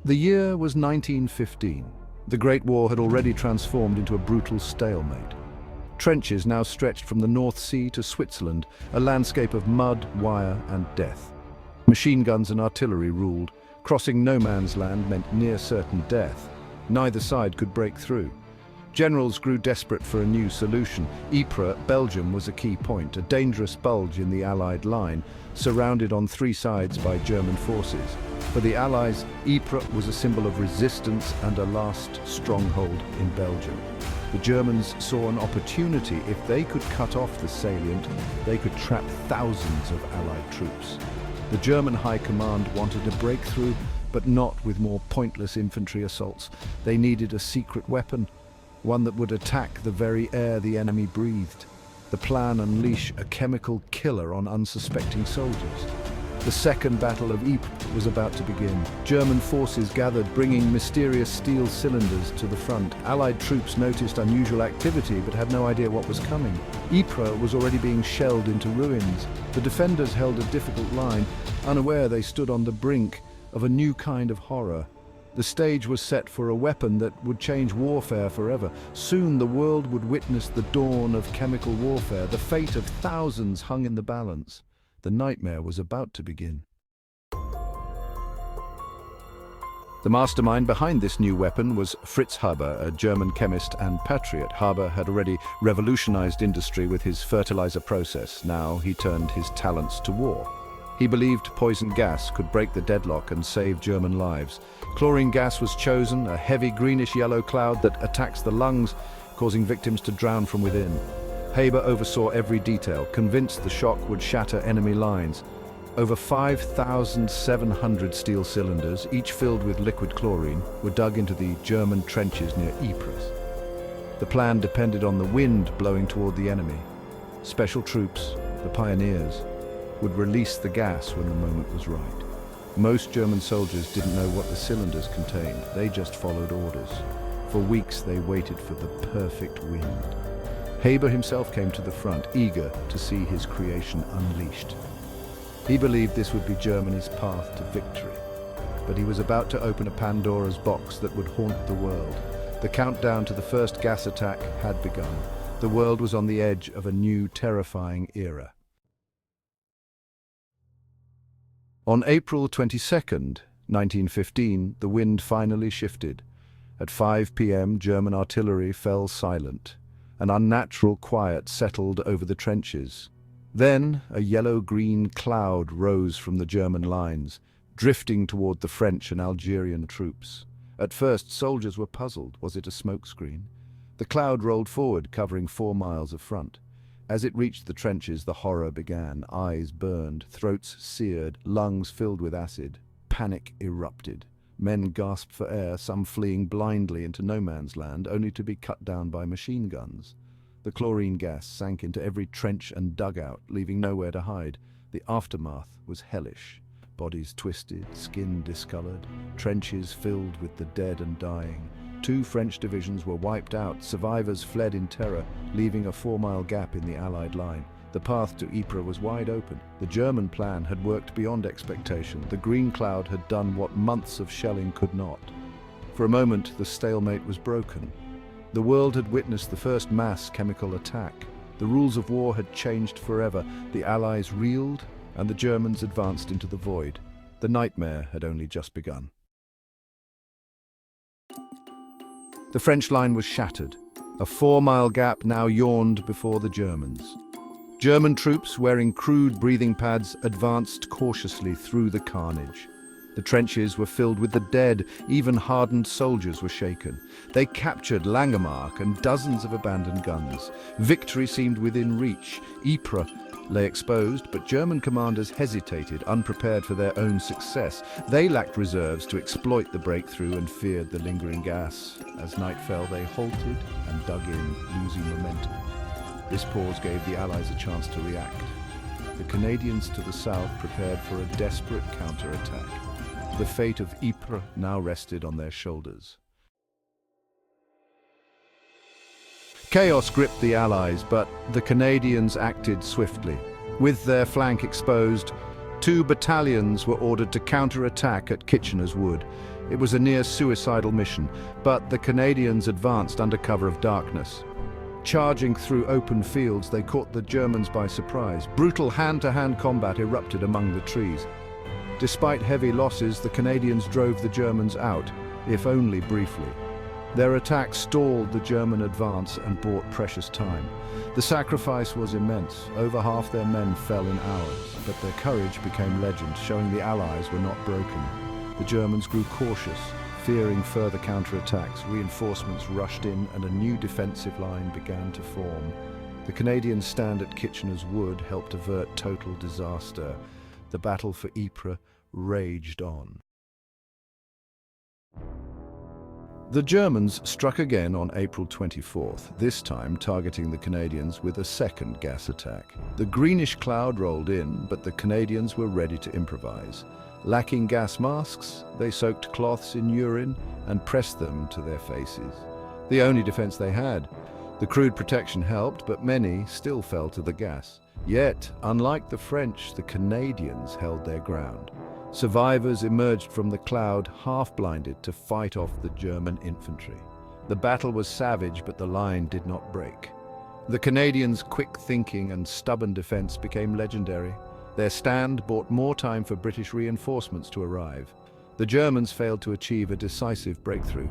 The year was 1915. The Great War had already transformed into a brutal stalemate. Trenches now stretched from the North Sea to Switzerland, a landscape of mud, wire, and death. Machine guns and artillery ruled. Crossing no man's land meant near certain death. Neither side could break through. Generals grew desperate for a new solution. Ypres, Belgium, was a key point, a dangerous bulge in the Allied line, surrounded on three sides by German forces. For the Allies, Ypres was a symbol of resistance and a last stronghold in Belgium. The Germans saw an opportunity. If they could cut off the salient, they could trap thousands of Allied troops. The German High Command wanted a breakthrough, but not with more pointless infantry assaults. They needed a secret weapon, one that would attack the very air the enemy breathed. The plan: unleash a chemical killer on unsuspecting soldiers. The Second Battle of Ypres was about to begin. German forces gathered, bringing mysterious steel cylinders to the front. Allied troops noticed unusual activity but had no idea what was coming. Ypres was already being shelled into ruins. The defenders held a difficult line, unaware they stood on the brink of a new kind of horror. The stage was set for a weapon that would change warfare forever. Soon the world would witness the dawn of chemical warfare. The fate of thousands hung in the balance. The nightmare was about to begin. The mastermind behind this new weapon was Fritz Haber, a German chemist and patriot. Haber had already revolutionized industry with his fertilizer process. Now he turned his talents to war. He believed poison gas could break the deadlock and save German lives. Chlorine gas was chosen, a heavy greenish-yellow cloud that attacks the lungs, causing victims to drown from within. Haber oversaw every detail, convinced the shock would shatter enemy lines. Over 5,700 steel cylinders, each filled with liquid chlorine, were dug into the German trenches near Ypres. The plan depended on the wind blowing toward the enemy. Special troops, the pioneers, would release the gas when the moment was right. Most German soldiers didn't know what the cylinders contained. They just followed orders. For weeks they waited for the perfect wind. Haber himself came to the front, eager to see his creation unleashed. He believed this would be Germany's path to victory. But he was about to open a Pandora's box that would haunt the world. The countdown to the first gas attack had begun. The world was on the edge of a new, terrifying era. On April 22nd, 1915, the wind finally shifted. At 5 p.m., German artillery fell silent. An unnatural quiet settled over the trenches. Then, a yellow-green cloud rose from the German lines, drifting toward the French and Algerian troops. At first, soldiers were puzzled. Was it a smokescreen? The cloud rolled forward, covering 4 miles of front. As it reached the trenches, the horror began. Eyes burned, throats seared, lungs filled with acid. Panic erupted. Men gasped for air, some fleeing blindly into no man's land, only to be cut down by machine guns. The chlorine gas sank into every trench and dugout, leaving nowhere to hide. The aftermath was hellish. Bodies twisted, skin discolored, trenches filled with the dead and dying. 2 French divisions were wiped out. Survivors fled in terror, leaving a 4-mile gap in the Allied line. The path to Ypres was wide open. The German plan had worked beyond expectation. The green cloud had done what months of shelling could not. For a moment, the stalemate was broken. The world had witnessed the first mass chemical attack. The rules of war had changed forever. The Allies reeled, and the Germans advanced into the void. The nightmare had only just begun. The French line was shattered. A 4-mile gap now yawned before the Germans. German troops, wearing crude breathing pads, advanced cautiously through the carnage. The trenches were filled with the dead. Even hardened soldiers were shaken. They captured Langemarck and dozens of abandoned guns. Victory seemed within reach. Ypres lay exposed, but German commanders hesitated, unprepared for their own success. They lacked reserves to exploit the breakthrough and feared the lingering gas. As night fell, they halted and dug in, losing momentum. This pause gave the Allies a chance to react. The Canadians to the south prepared for a desperate counterattack. The fate of Ypres now rested on their shoulders. Chaos gripped the Allies, but the Canadians acted swiftly. With their flank exposed, 2 battalions were ordered to counter-attack at Kitchener's Wood. It was a near-suicidal mission, but the Canadians advanced under cover of darkness. Charging through open fields, they caught the Germans by surprise. Brutal hand-to-hand combat erupted among the trees. Despite heavy losses, the Canadians drove the Germans out, if only briefly. Their attack stalled the German advance and bought precious time. The sacrifice was immense. Over half their men fell in hours, but their courage became legend, showing the Allies were not broken. The Germans grew cautious, fearing further counterattacks. Reinforcements rushed in and a new defensive line began to form. The Canadian stand at Kitchener's Wood helped avert total disaster. The battle for Ypres raged on. The Germans struck again on April 24th, this time targeting the Canadians with a second gas attack. The greenish cloud rolled in, but the Canadians were ready to improvise. Lacking gas masks, they soaked cloths in urine and pressed them to their faces. The only defense they had. The crude protection helped, but many still fell to the gas. Yet, unlike the French, the Canadians held their ground. Survivors emerged from the cloud, half-blinded, to fight off the German infantry. The battle was savage, but the line did not break. The Canadians' quick thinking and stubborn defense became legendary. Their stand bought more time for British reinforcements to arrive. The Germans failed to achieve a decisive breakthrough.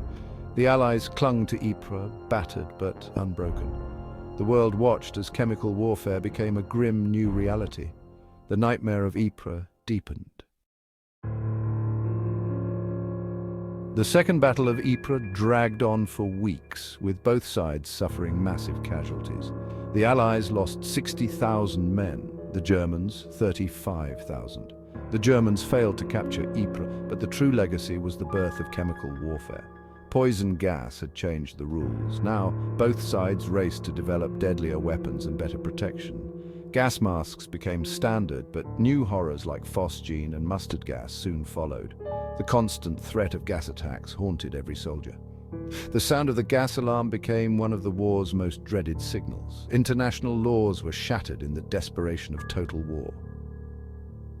The Allies clung to Ypres, battered but unbroken. The world watched as chemical warfare became a grim new reality. The nightmare of Ypres deepened. The Second Battle of Ypres dragged on for weeks, with both sides suffering massive casualties. The Allies lost 60,000 men, the Germans 35,000. The Germans failed to capture Ypres, but the true legacy was the birth of chemical warfare. Poison gas had changed the rules. Now, both sides raced to develop deadlier weapons and better protection. Gas masks became standard, but new horrors like phosgene and mustard gas soon followed. The constant threat of gas attacks haunted every soldier. The sound of the gas alarm became one of the war's most dreaded signals. International laws were shattered in the desperation of total war.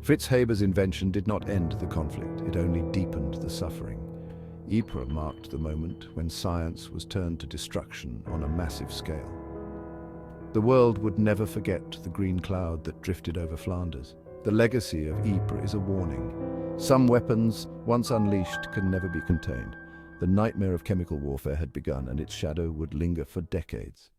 Fritz Haber's invention did not end the conflict, it only deepened the suffering. Ypres marked the moment when science was turned to destruction on a massive scale. The world would never forget the green cloud that drifted over Flanders. The legacy of Ypres is a warning. Some weapons, once unleashed, can never be contained. The nightmare of chemical warfare had begun, and its shadow would linger for decades.